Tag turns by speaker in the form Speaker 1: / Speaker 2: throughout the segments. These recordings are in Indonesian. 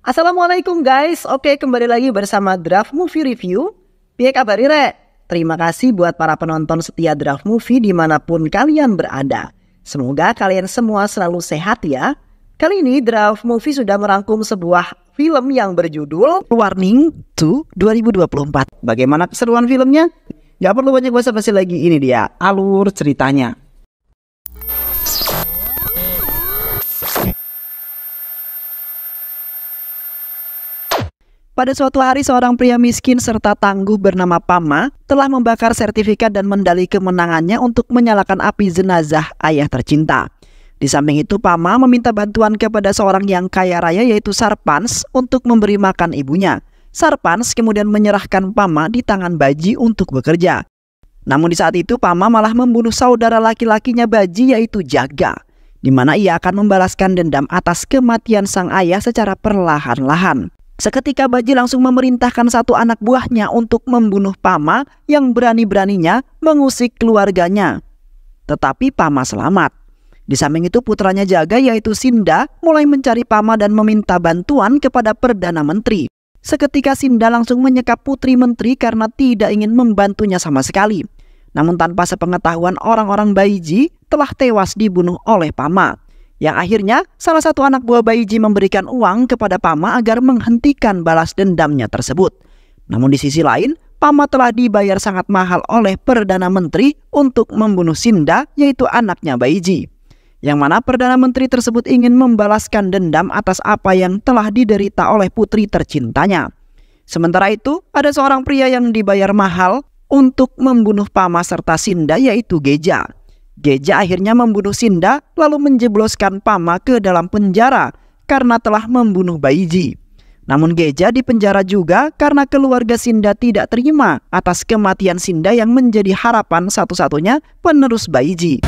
Speaker 1: Assalamualaikum guys, oke kembali lagi bersama Draft Movie Review. Piye kabar Rek? Terima kasih buat para penonton setia Draft Movie dimanapun kalian berada. Semoga kalian semua selalu sehat ya. Kali ini Draft Movie sudah merangkum sebuah film yang berjudul Warning to 2024. Bagaimana keseruan filmnya? Gak perlu banyak basa-basi lagi, ini dia alur ceritanya. Pada suatu hari seorang pria miskin serta tangguh bernama Pama telah membakar sertifikat dan medali kemenangannya untuk menyalakan api jenazah ayah tercinta. Di samping itu Pama meminta bantuan kepada seorang yang kaya raya yaitu Sarpans untuk memberi makan ibunya. Sarpans kemudian menyerahkan Pama di tangan Baji untuk bekerja. Namun di saat itu Pama malah membunuh saudara laki-lakinya Baji yaitu Jaga, di mana ia akan membalaskan dendam atas kematian sang ayah secara perlahan-lahan. Seketika Baji langsung memerintahkan satu anak buahnya untuk membunuh Pama yang berani-beraninya mengusik keluarganya. Tetapi Pama selamat. Di samping itu putranya Jaga yaitu Sinda mulai mencari Pama dan meminta bantuan kepada Perdana Menteri. Seketika Sinda langsung menyekap putri menteri karena tidak ingin membantunya sama sekali. Namun tanpa sepengetahuan orang-orang Baiji telah tewas dibunuh oleh Pama. Yang akhirnya salah satu anak buah Baiji memberikan uang kepada Pama agar menghentikan balas dendamnya tersebut. Namun di sisi lain, Pama telah dibayar sangat mahal oleh Perdana Menteri untuk membunuh Sinda yaitu anaknya Baiji. Yang mana Perdana Menteri tersebut ingin membalaskan dendam atas apa yang telah diderita oleh putri tercintanya. Sementara itu ada seorang pria yang dibayar mahal untuk membunuh Pama serta Sinda yaitu Geja. Geja akhirnya membunuh Sinda lalu menjebloskan Pama ke dalam penjara karena telah membunuh Baiji. Namun Geja dipenjara juga karena keluarga Sinda tidak terima atas kematian Sinda yang menjadi harapan satu-satunya penerus Baiji.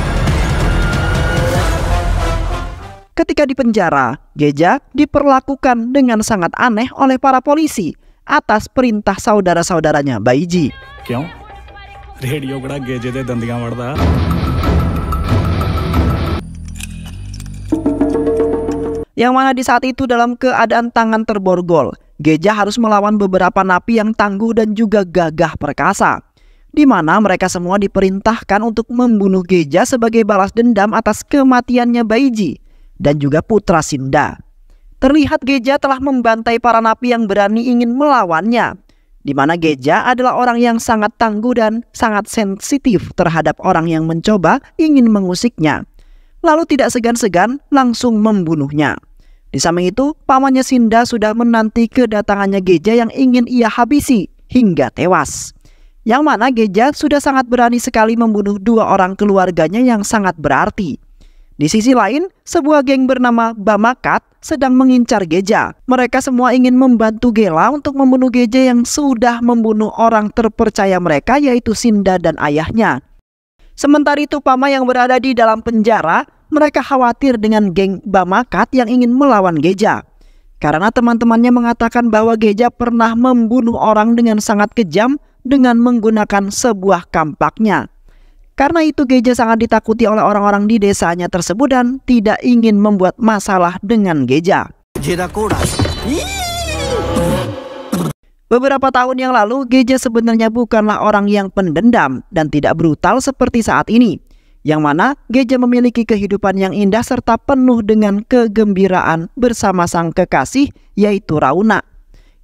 Speaker 1: Ketika di penjara, Geja diperlakukan dengan sangat aneh oleh para polisi atas perintah saudara-saudaranya Baiji.
Speaker 2: क्यों? रेडियो कड़ा गेजे दे दंदियां वड़दा
Speaker 1: Yang mana di saat itu dalam keadaan tangan terborgol, Geja harus melawan beberapa napi yang tangguh dan juga gagah perkasa. Di mana mereka semua diperintahkan untuk membunuh Geja sebagai balas dendam atas kematiannya Baiji dan juga putra Sinda. Terlihat Geja telah membantai para napi yang berani ingin melawannya. Di mana Geja adalah orang yang sangat tangguh dan sangat sensitif terhadap orang yang mencoba ingin mengusiknya. Lalu tidak segan-segan langsung membunuhnya. Di samping itu, pamannya Sinda sudah menanti kedatangannya Geja yang ingin ia habisi hingga tewas. Yang mana Geja sudah sangat berani sekali membunuh dua orang keluarganya yang sangat berarti. Di sisi lain, sebuah geng bernama Bamakat sedang mengincar Geja. Mereka semua ingin membantu Gela untuk membunuh Geja yang sudah membunuh orang terpercaya mereka yaitu Sinda dan ayahnya. Sementara itu Pama yang berada di dalam penjara, mereka khawatir dengan geng Bamakat yang ingin melawan Geja. Karena teman-temannya mengatakan bahwa Geja pernah membunuh orang dengan sangat kejam dengan menggunakan sebuah kampaknya. Karena itu Geja sangat ditakuti oleh orang-orang di desanya tersebut dan tidak ingin membuat masalah dengan Geja. Beberapa tahun yang lalu, Geja sebenarnya bukanlah orang yang pendendam dan tidak brutal seperti saat ini. Yang mana Geja memiliki kehidupan yang indah serta penuh dengan kegembiraan bersama sang kekasih yaitu Rauna.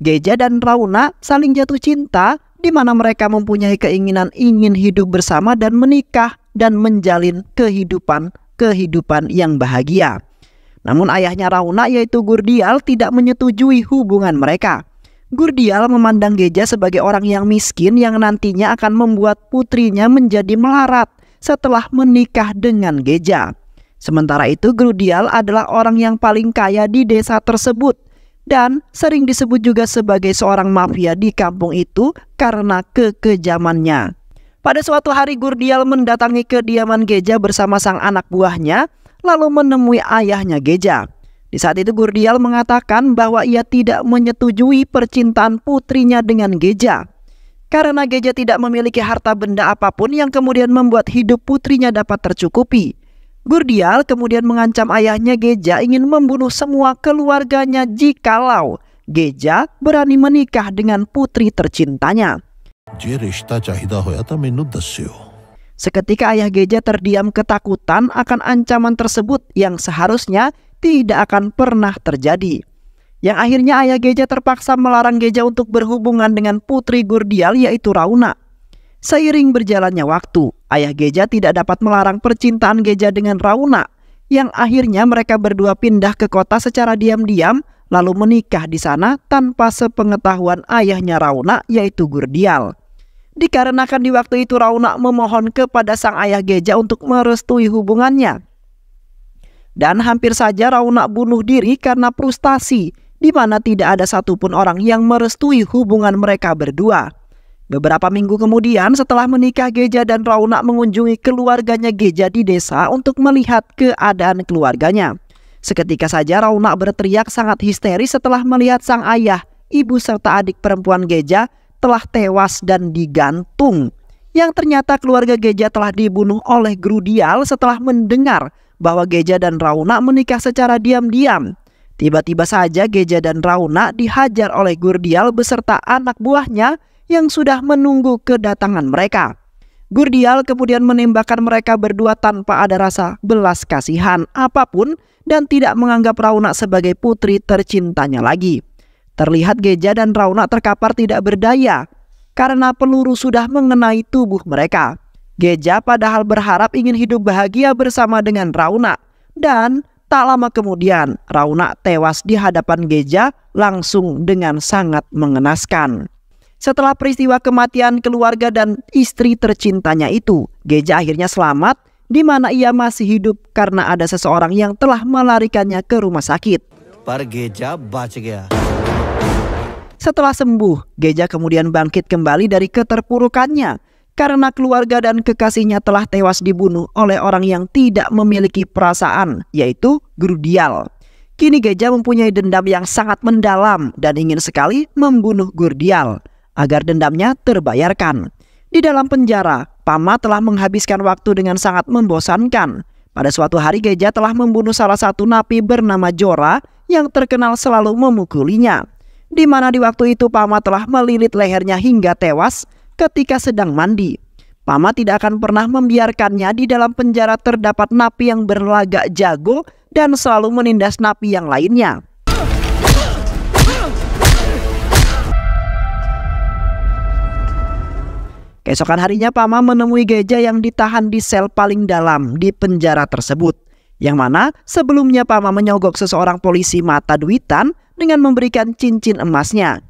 Speaker 1: Geja dan Rauna saling jatuh cinta di mana mereka mempunyai keinginan ingin hidup bersama dan menikah dan menjalin kehidupan yang bahagia. Namun ayahnya Rauna yaitu Gurdial tidak menyetujui hubungan mereka. Gurdial memandang Geja sebagai orang yang miskin yang nantinya akan membuat putrinya menjadi melarat setelah menikah dengan Geja. Sementara itu Gurdial adalah orang yang paling kaya di desa tersebut dan sering disebut juga sebagai seorang mafia di kampung itu karena kekejamannya. Pada suatu hari Gurdial mendatangi kediaman Geja bersama sang anak buahnya lalu menemui ayahnya Geja. Di saat itu Gurdial mengatakan bahwa ia tidak menyetujui percintaan putrinya dengan Geja. Karena Geja tidak memiliki harta benda apapun yang kemudian membuat hidup putrinya dapat tercukupi. Gurdial kemudian mengancam ayahnya Geja ingin membunuh semua keluarganya jikalau Geja berani menikah dengan putri tercintanya. Seketika ayah Geja terdiam ketakutan akan ancaman tersebut yang seharusnya tidak akan pernah terjadi. Yang akhirnya ayah Geja terpaksa melarang Geja untuk berhubungan dengan putri Gurdial yaitu Rauna. Seiring berjalannya waktu, ayah Geja tidak dapat melarang percintaan Geja dengan Rauna, yang akhirnya mereka berdua pindah ke kota secara diam-diam lalu menikah di sana tanpa sepengetahuan ayahnya Rauna yaitu Gurdial. Dikarenakan di waktu itu Rauna memohon kepada sang ayah Geja untuk merestui hubungannya. Dan hampir saja Rauna bunuh diri karena frustasi, di mana tidak ada satupun orang yang merestui hubungan mereka berdua. Beberapa minggu kemudian setelah menikah, Geja dan Rauna mengunjungi keluarganya Geja di desa untuk melihat keadaan keluarganya. Seketika saja Rauna berteriak sangat histeris setelah melihat sang ayah, ibu serta adik perempuan Geja telah tewas dan digantung. Yang ternyata keluarga Geja telah dibunuh oleh Gurdial setelah mendengar bahwa Geja dan Rauna menikah secara diam-diam. Tiba-tiba saja Geja dan Rauna dihajar oleh Gurdial beserta anak buahnya yang sudah menunggu kedatangan mereka. Gurdial kemudian menembakkan mereka berdua tanpa ada rasa belas kasihan apapun dan tidak menganggap Rauna sebagai putri tercintanya lagi. Terlihat Geja dan Rauna terkapar tidak berdaya karena peluru sudah mengenai tubuh mereka. Geja padahal berharap ingin hidup bahagia bersama dengan Rauna, dan tak lama kemudian Rauna tewas di hadapan Geja langsung dengan sangat mengenaskan. Setelah peristiwa kematian keluarga dan istri tercintanya itu, Geja akhirnya selamat, di mana ia masih hidup karena ada seseorang yang telah melarikannya ke rumah sakit. Setelah sembuh, Geja kemudian bangkit kembali dari keterpurukannya karena keluarga dan kekasihnya telah tewas dibunuh oleh orang yang tidak memiliki perasaan, yaitu Gurdial. Kini Geja mempunyai dendam yang sangat mendalam dan ingin sekali membunuh Gurdial agar dendamnya terbayarkan. Di dalam penjara, Pama telah menghabiskan waktu dengan sangat membosankan. Pada suatu hari Geja telah membunuh salah satu napi bernama Jora yang terkenal selalu memukulinya. Di mana di waktu itu Pama telah melilit lehernya hingga tewas ketika sedang mandi. Pama tidak akan pernah membiarkannya di dalam penjara terdapat napi yang berlagak jago dan selalu menindas napi yang lainnya. Keesokan harinya Pama menemui Geja yang ditahan di sel paling dalam di penjara tersebut, yang mana sebelumnya Pama menyogok seseorang polisi mata duitan dengan memberikan cincin emasnya.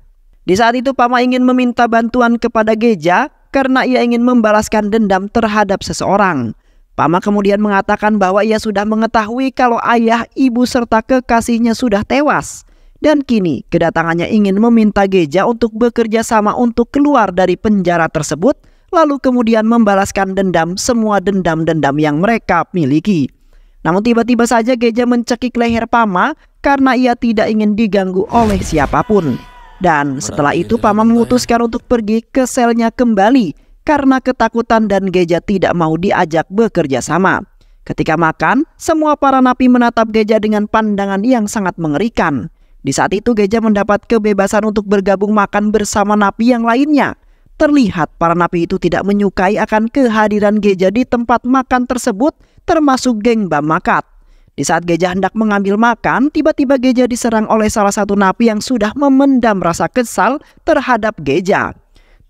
Speaker 1: Di saat itu Pama ingin meminta bantuan kepada Geja karena ia ingin membalaskan dendam terhadap seseorang. Pama kemudian mengatakan bahwa ia sudah mengetahui kalau ayah, ibu serta kekasihnya sudah tewas. Dan kini kedatangannya ingin meminta Geja untuk bekerja sama untuk keluar dari penjara tersebut, lalu kemudian membalaskan dendam semua dendam-dendam yang mereka miliki. Namun tiba-tiba saja Geja mencekik leher Pama karena ia tidak ingin diganggu oleh siapapun. Dan setelah itu Pama memutuskan untuk pergi ke selnya kembali karena ketakutan dan Geja tidak mau diajak bekerja sama. Ketika makan, semua para napi menatap Geja dengan pandangan yang sangat mengerikan. Di saat itu Geja mendapat kebebasan untuk bergabung makan bersama napi yang lainnya. Terlihat para napi itu tidak menyukai akan kehadiran Geja di tempat makan tersebut, termasuk geng Bamakat. Di saat Geja hendak mengambil makan, tiba-tiba Geja diserang oleh salah satu napi yang sudah memendam rasa kesal terhadap Geja.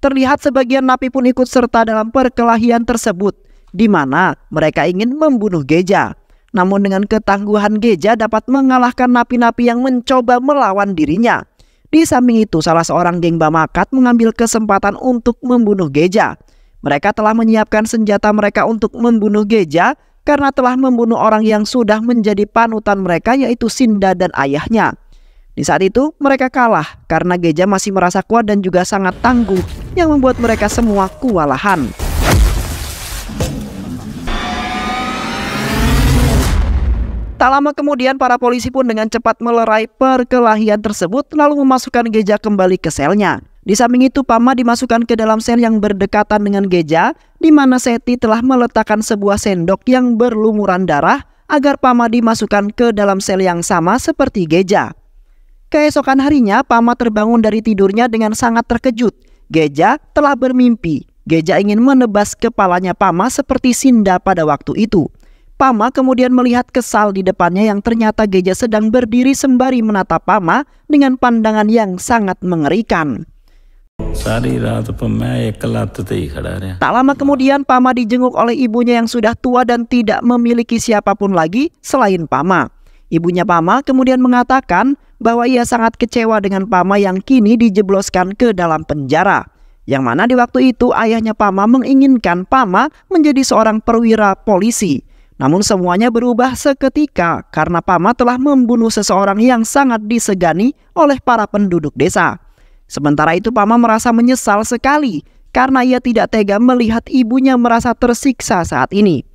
Speaker 1: Terlihat sebagian napi pun ikut serta dalam perkelahian tersebut, di mana mereka ingin membunuh Geja. Namun dengan ketangguhan Geja dapat mengalahkan napi-napi yang mencoba melawan dirinya. Di samping itu salah seorang geng Bamakat mengambil kesempatan untuk membunuh Geja. Mereka telah menyiapkan senjata mereka untuk membunuh Geja karena telah membunuh orang yang sudah menjadi panutan mereka, yaitu Sinda dan ayahnya. Di saat itu mereka kalah karena Geja masih merasa kuat dan juga sangat tangguh yang membuat mereka semua kewalahan. Tak lama kemudian para polisi pun dengan cepat melerai perkelahian tersebut lalu memasukkan Geja kembali ke selnya. Di samping itu, Pama dimasukkan ke dalam sel yang berdekatan dengan Geja, di mana Seti telah meletakkan sebuah sendok yang berlumuran darah agar Pama dimasukkan ke dalam sel yang sama seperti Geja. Keesokan harinya, Pama terbangun dari tidurnya dengan sangat terkejut. Geja telah bermimpi. Geja ingin menebas kepalanya Pama seperti Sinda pada waktu itu. Pama kemudian melihat kesal di depannya yang ternyata Geja sedang berdiri sembari menatap Pama dengan pandangan yang sangat mengerikan. Tak lama kemudian Pama dijenguk oleh ibunya yang sudah tua dan tidak memiliki siapapun lagi selain Pama. Ibunya Pama kemudian mengatakan bahwa ia sangat kecewa dengan Pama yang kini dijebloskan ke dalam penjara. Yang mana di waktu itu ayahnya Pama menginginkan Pama menjadi seorang perwira polisi. Namun semuanya berubah seketika karena Pama telah membunuh seseorang yang sangat disegani oleh para penduduk desa. Sementara itu Pama merasa menyesal sekali karena ia tidak tega melihat ibunya merasa tersiksa saat ini.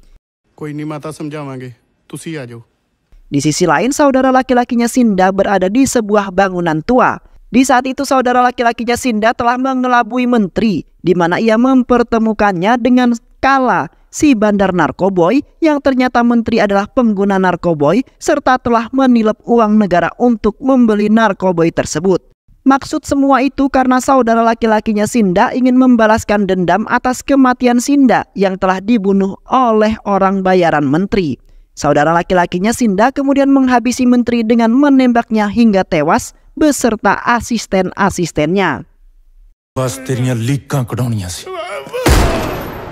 Speaker 1: Di sisi lain, saudara laki-lakinya Sinda berada di sebuah bangunan tua. Di saat itu saudara laki-lakinya Sinda telah mengelabui menteri, di mana ia mempertemukannya dengan Kala, si bandar narkoboy yang ternyata menteri adalah pengguna narkoboy serta telah menilep uang negara untuk membeli narkoboy tersebut. Maksud semua itu karena saudara laki-lakinya Sinda ingin membalaskan dendam atas kematian Sinda yang telah dibunuh oleh orang bayaran menteri. Saudara laki-lakinya Sinda kemudian menghabisi menteri dengan menembaknya hingga tewas beserta asisten-asistennya.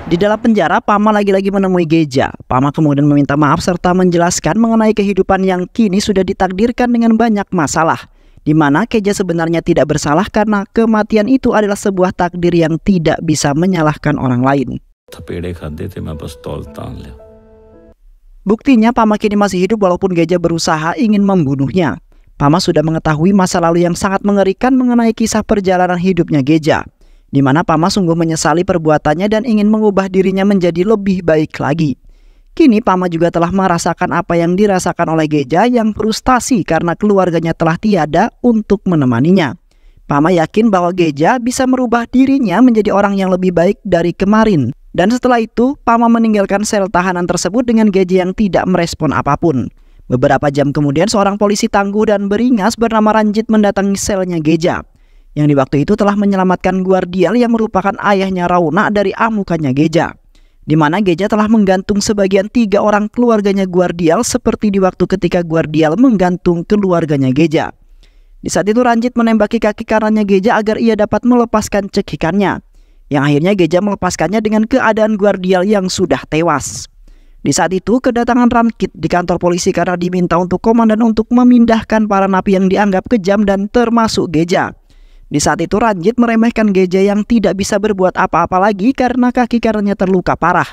Speaker 1: Di dalam penjara, Pama lagi-lagi menemui Geja. Pama kemudian meminta maaf serta menjelaskan mengenai kehidupan yang kini sudah ditakdirkan dengan banyak masalah, di mana Geja sebenarnya tidak bersalah karena kematian itu adalah sebuah takdir yang tidak bisa menyalahkan orang lain. Buktinya Pama kini masih hidup walaupun Geja berusaha ingin membunuhnya. Pama sudah mengetahui masa lalu yang sangat mengerikan mengenai kisah perjalanan hidupnya Geja, di mana Pama sungguh menyesali perbuatannya dan ingin mengubah dirinya menjadi lebih baik lagi. Kini Pama juga telah merasakan apa yang dirasakan oleh Geja yang frustasi karena keluarganya telah tiada untuk menemaninya. Pama yakin bahwa Geja bisa merubah dirinya menjadi orang yang lebih baik dari kemarin. Dan setelah itu, Pama meninggalkan sel tahanan tersebut dengan Geja yang tidak merespon apapun. Beberapa jam kemudian, seorang polisi tangguh dan beringas bernama Ranjit mendatangi selnya Geja, yang di waktu itu telah menyelamatkan Guardial yang merupakan ayahnya Rauna dari amukannya Geja, di mana Geja telah menggantung sebagian 3 orang keluarganya Guardial seperti di waktu ketika Guardial menggantung keluarganya Geja. Di saat itu Ranjit menembaki kaki kanannya Geja agar ia dapat melepaskan cekikannya, yang akhirnya Geja melepaskannya dengan keadaan Guardial yang sudah tewas. Di saat itu kedatangan Ramkit di kantor polisi karena diminta untuk komandan untuk memindahkan para napi yang dianggap kejam dan termasuk Geja. Di saat itu Ranjit meremehkan Geja yang tidak bisa berbuat apa-apa lagi karena kaki kanannya terluka parah.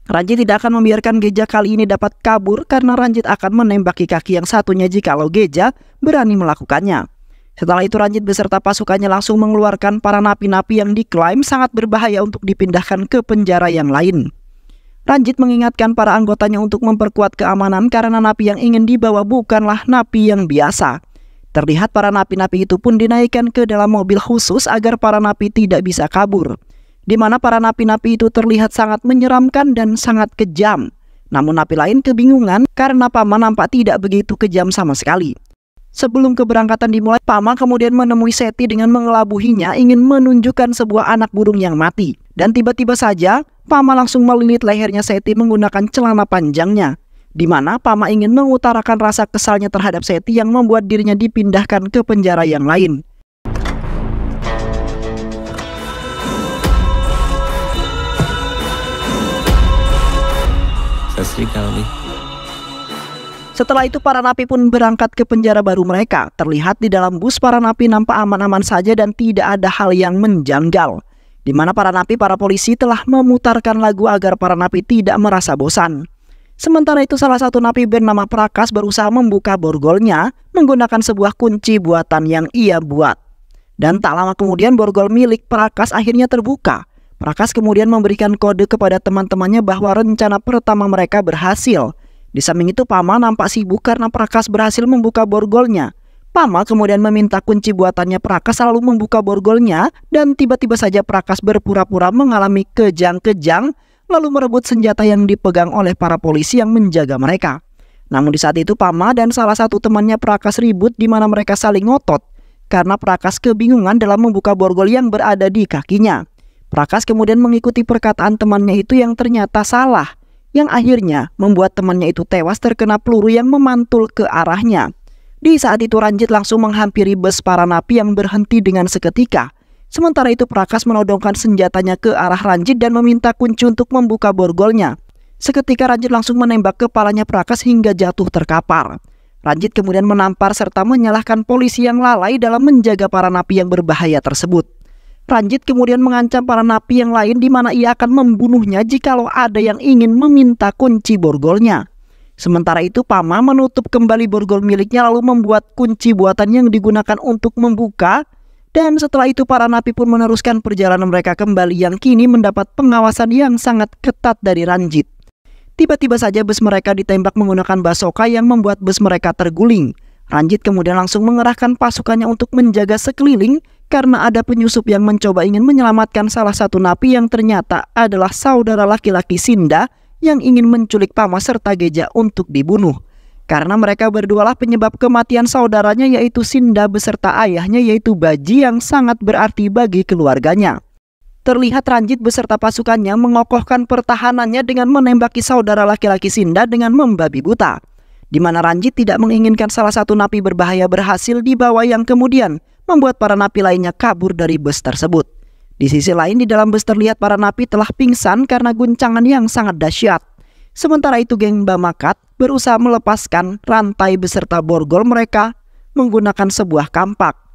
Speaker 1: Ranjit tidak akan membiarkan Geja kali ini dapat kabur karena Ranjit akan menembaki kaki yang satunya jikalau Geja berani melakukannya. Setelah itu Ranjit beserta pasukannya langsung mengeluarkan para napi-napi yang diklaim sangat berbahaya untuk dipindahkan ke penjara yang lain. Ranjit mengingatkan para anggotanya untuk memperkuat keamanan karena napi yang ingin dibawa bukanlah napi yang biasa. Terlihat para napi-napi itu pun dinaikkan ke dalam mobil khusus agar para napi tidak bisa kabur, di mana para napi-napi itu terlihat sangat menyeramkan dan sangat kejam. Namun napi lain kebingungan karena Pama nampak tidak begitu kejam sama sekali. Sebelum keberangkatan dimulai, Pama kemudian menemui Seti dengan mengelabuhinya ingin menunjukkan sebuah anak burung yang mati. Dan tiba-tiba saja, Pama langsung melilit lehernya Seti menggunakan celana panjangnya, di mana Pama ingin mengutarakan rasa kesalnya terhadap Seti yang membuat dirinya dipindahkan ke penjara yang lain. Setelah itu para napi pun berangkat ke penjara baru mereka. Terlihat di dalam bus para napi nampak aman-aman saja dan tidak ada hal yang menjanggal, di mana para polisi telah memutarkan lagu agar para napi tidak merasa bosan. Sementara itu salah satu napi bernama Prakas berusaha membuka borgolnya menggunakan sebuah kunci buatan yang ia buat. Dan tak lama kemudian borgol milik Prakas akhirnya terbuka. Prakas kemudian memberikan kode kepada teman-temannya bahwa rencana pertama mereka berhasil, Di samping itu Pama nampak sibuk karena Prakas berhasil membuka borgolnya. Pama kemudian meminta kunci buatannya Prakas lalu membuka borgolnya dan tiba-tiba saja Prakas berpura-pura mengalami kejang-kejang lalu merebut senjata yang dipegang oleh para polisi yang menjaga mereka. Namun di saat itu Pama dan salah satu temannya Prakas ribut di mana mereka saling ngotot karena Prakas kebingungan dalam membuka borgol yang berada di kakinya. Prakas kemudian mengikuti perkataan temannya itu yang ternyata salah, yang akhirnya membuat temannya itu tewas terkena peluru yang memantul ke arahnya. Di saat itu Ranjit langsung menghampiri bus para napi yang berhenti dengan seketika. Sementara itu Prakas menodongkan senjatanya ke arah Ranjit dan meminta kunci untuk membuka borgolnya. Seketika Ranjit langsung menembak kepalanya Prakas hingga jatuh terkapar. Ranjit kemudian menampar serta menyalahkan polisi yang lalai dalam menjaga para napi yang berbahaya tersebut. Ranjit kemudian mengancam para napi yang lain di mana ia akan membunuhnya jikalau ada yang ingin meminta kunci borgolnya. Sementara itu Pama menutup kembali borgol miliknya lalu membuat kunci buatan yang digunakan untuk membuka, dan setelah itu para napi pun meneruskan perjalanan mereka kembali yang kini mendapat pengawasan yang sangat ketat dari Ranjit. Tiba-tiba saja bus mereka ditembak menggunakan basoka yang membuat bus mereka terguling. Ranjit kemudian langsung mengerahkan pasukannya untuk menjaga sekeliling karena ada penyusup yang mencoba ingin menyelamatkan salah satu napi yang ternyata adalah saudara laki-laki Sinda yang ingin menculik Pama serta Geja untuk dibunuh. Karena mereka berdualah penyebab kematian saudaranya yaitu Sinda beserta ayahnya yaitu Baji yang sangat berarti bagi keluarganya. Terlihat Ranjit beserta pasukannya mengokohkan pertahanannya dengan menembaki saudara laki-laki Sinda dengan membabi buta. Di mana Ranjit tidak menginginkan salah satu napi berbahaya berhasil dibawa yang kemudian membuat para napi lainnya kabur dari bus tersebut. Di sisi lain di dalam bus terlihat para napi telah pingsan karena guncangan yang sangat dahsyat. Sementara itu geng Bamakat berusaha melepaskan rantai beserta borgol mereka menggunakan sebuah kampak.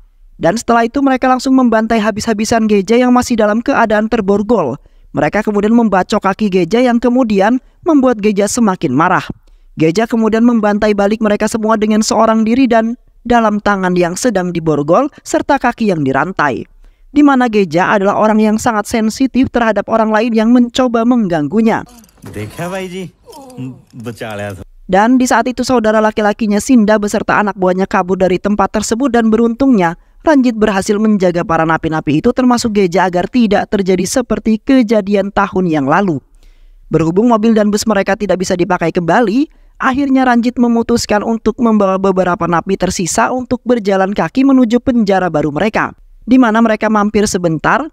Speaker 1: Dan setelah itu mereka langsung membantai habis-habisan Geja yang masih dalam keadaan terborgol. Mereka kemudian membacok kaki Geja yang kemudian membuat Geja semakin marah. Geja kemudian membantai balik mereka semua dengan seorang diri dan dalam tangan yang sedang diborgol serta kaki yang dirantai. Di mana Geja adalah orang yang sangat sensitif terhadap orang lain yang mencoba mengganggunya. Dan di saat itu saudara laki-lakinya Sinda beserta anak buahnya kabur dari tempat tersebut dan beruntungnya Ranjit berhasil menjaga para napi-napi itu termasuk Geja agar tidak terjadi seperti kejadian tahun yang lalu. Berhubung mobil dan bus mereka tidak bisa dipakai kembali, akhirnya Ranjit memutuskan untuk membawa beberapa napi tersisa untuk berjalan kaki menuju penjara baru mereka, di mana mereka mampir sebentar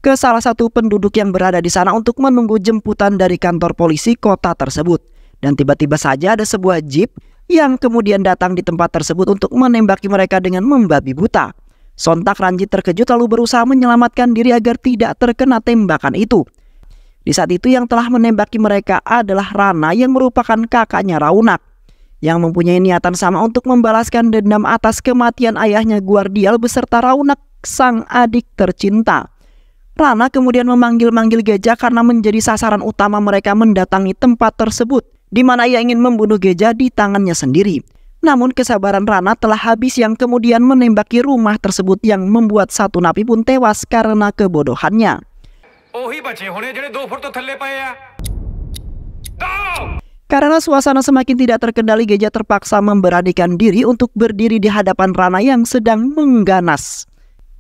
Speaker 1: ke salah satu penduduk yang berada di sana untuk menunggu jemputan dari kantor polisi kota tersebut. Dan tiba-tiba saja ada sebuah jeep yang kemudian datang di tempat tersebut untuk menembaki mereka dengan membabi buta. Sontak Ranjit terkejut lalu berusaha menyelamatkan diri agar tidak terkena tembakan itu. Di saat itu yang telah menembaki mereka adalah Rana yang merupakan kakaknya Raunak, yang mempunyai niatan sama untuk membalaskan dendam atas kematian ayahnya Guardial beserta Raunak sang adik tercinta. Rana kemudian memanggil-manggil Geja karena menjadi sasaran utama mereka mendatangi tempat tersebut, di mana ia ingin membunuh Geja di tangannya sendiri. Namun kesabaran Rana telah habis yang kemudian menembaki rumah tersebut yang membuat satu napi pun tewas karena kebodohannya. Karena suasana semakin tidak terkendali, Geja terpaksa memberanikan diri untuk berdiri di hadapan Rana yang sedang mengganas.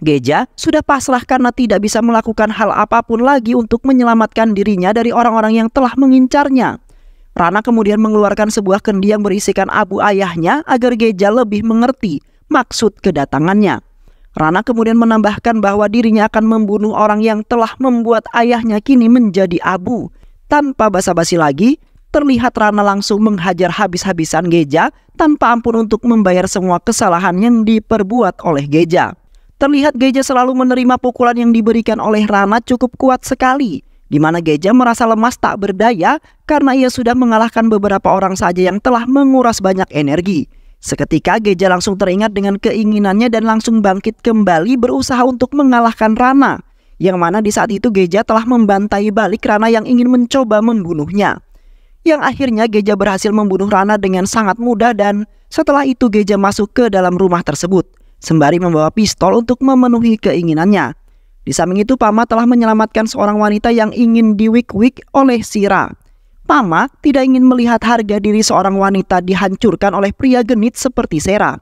Speaker 1: Geja sudah pasrah karena tidak bisa melakukan hal apapun lagi untuk menyelamatkan dirinya dari orang-orang yang telah mengincarnya. Rana kemudian mengeluarkan sebuah kendi yang berisikan abu ayahnya agar Geja lebih mengerti maksud kedatangannya. Rana kemudian menambahkan bahwa dirinya akan membunuh orang yang telah membuat ayahnya kini menjadi abu. Tanpa basa-basi lagi, terlihat Rana langsung menghajar habis-habisan Geja tanpa ampun untuk membayar semua kesalahan yang diperbuat oleh Geja. Terlihat Geja selalu menerima pukulan yang diberikan oleh Rana cukup kuat sekali, di mana Geja merasa lemas tak berdaya karena ia sudah mengalahkan beberapa orang saja yang telah menguras banyak energi. Seketika Geja langsung teringat dengan keinginannya dan langsung bangkit kembali berusaha untuk mengalahkan Rana, yang mana di saat itu Geja telah membantai balik Rana yang ingin mencoba membunuhnya. Yang akhirnya Geja berhasil membunuh Rana dengan sangat mudah dan setelah itu Geja masuk ke dalam rumah tersebut, sembari membawa pistol untuk memenuhi keinginannya. Di samping itu Pama telah menyelamatkan seorang wanita yang ingin diwik-wik oleh Sira. Pama tidak ingin melihat harga diri seorang wanita dihancurkan oleh pria genit seperti Sera.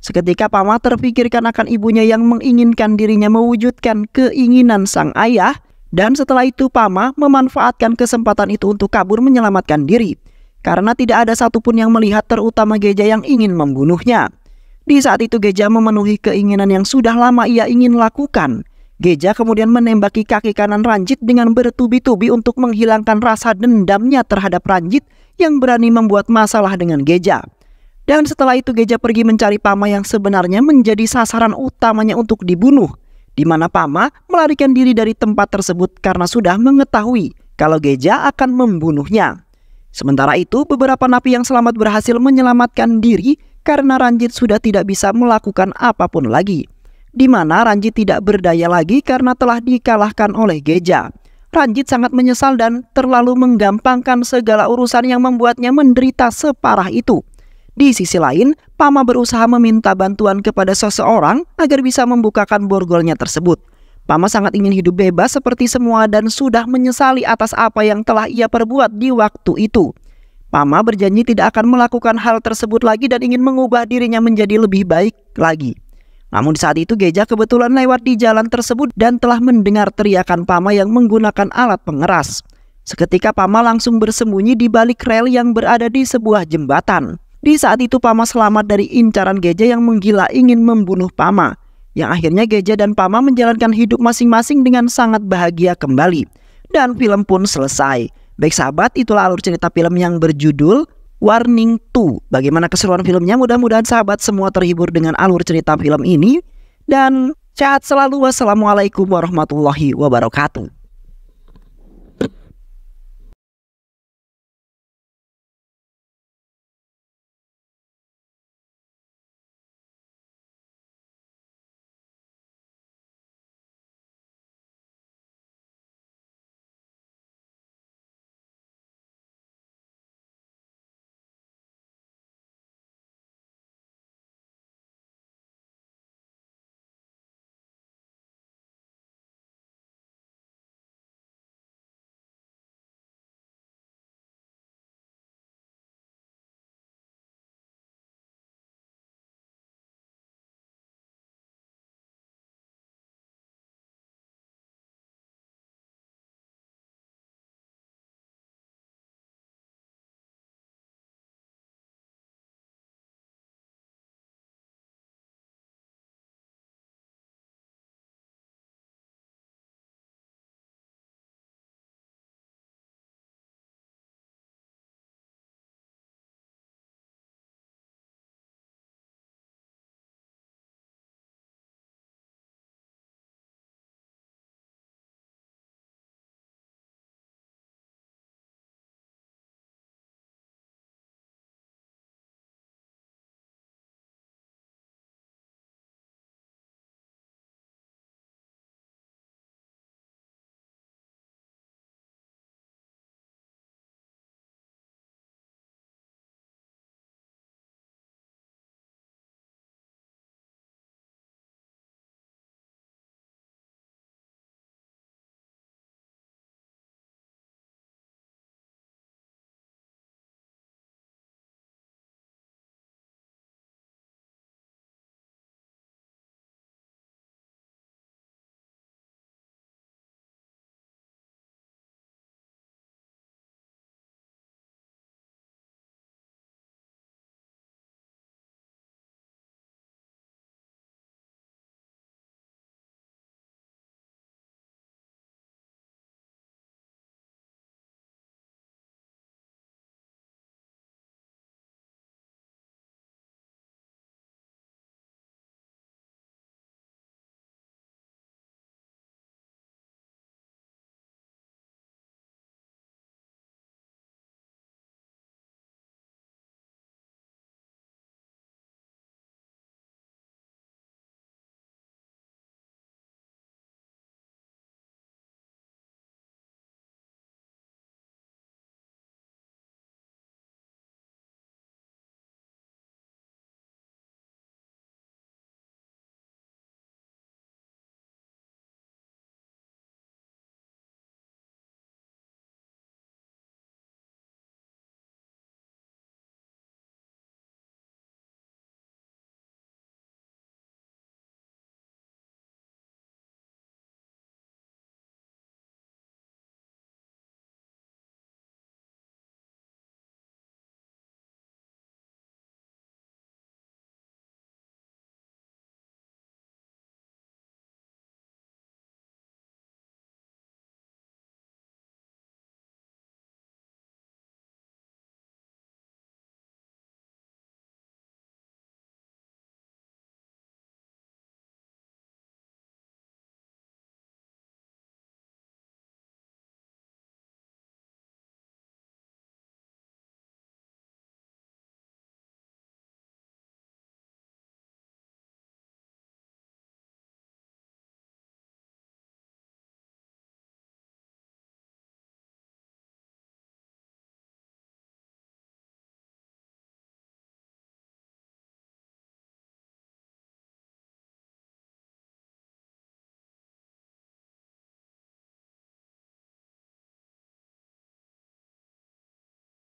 Speaker 1: Seketika Pama terpikirkan akan ibunya yang menginginkan dirinya mewujudkan keinginan sang ayah, dan setelah itu Pama memanfaatkan kesempatan itu untuk kabur menyelamatkan diri. Karena tidak ada satupun yang melihat, terutama Geja yang ingin membunuhnya. Di saat itu Geja memenuhi keinginan yang sudah lama ia ingin lakukan. Geja kemudian menembaki kaki kanan Ranjit dengan bertubi-tubi untuk menghilangkan rasa dendamnya terhadap Ranjit yang berani membuat masalah dengan Geja. Dan setelah itu Geja pergi mencari Pama yang sebenarnya menjadi sasaran utamanya untuk dibunuh, di mana Pama melarikan diri dari tempat tersebut karena sudah mengetahui kalau Geja akan membunuhnya. Sementara itu beberapa napi yang selamat berhasil menyelamatkan diri karena Ranjit sudah tidak bisa melakukan apapun lagi, di mana Ranjit tidak berdaya lagi karena telah dikalahkan oleh Geja. Ranjit sangat menyesal dan terlalu menggampangkan segala urusan yang membuatnya menderita separah itu. Di sisi lain, Pama berusaha meminta bantuan kepada seseorang agar bisa membukakan borgolnya tersebut. Pama sangat ingin hidup bebas seperti semua dan sudah menyesali atas apa yang telah ia perbuat di waktu itu. Pama berjanji tidak akan melakukan hal tersebut lagi dan ingin mengubah dirinya menjadi lebih baik lagi. Namun saat itu Geja kebetulan lewat di jalan tersebut dan telah mendengar teriakan Pama yang menggunakan alat pengeras. Seketika Pama langsung bersembunyi di balik rel yang berada di sebuah jembatan. Di saat itu Pama selamat dari incaran Geja yang menggila ingin membunuh Pama. Yang akhirnya Geja dan Pama menjalankan hidup masing-masing dengan sangat bahagia kembali. Dan film pun selesai. Baik sahabat, itulah alur cerita film yang berjudul Warning 2. Bagaimana keseruan filmnya? Mudah-mudahan sahabat semua terhibur dengan alur cerita film ini. Dan sehat selalu. Wassalamualaikum warahmatullahi wabarakatuh.